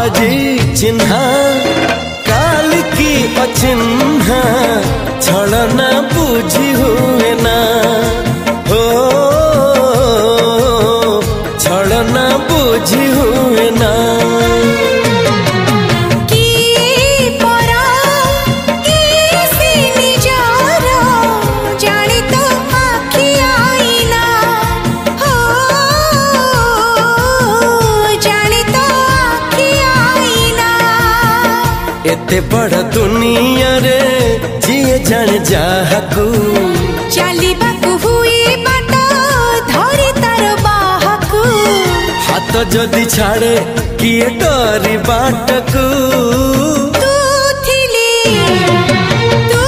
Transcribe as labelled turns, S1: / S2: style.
S1: आजी चिन्हा काल की अचिन्हा छलना बुझी हुए ना हो छलना बुझी हुए ना एते बड़ दुनिया रे जिए जान जाहकू
S2: चलिबाकू हुई बाट धरी तार बाहकू
S1: हाथ जदि छाड़े किए डरी बाटकू
S2: तू थिली तू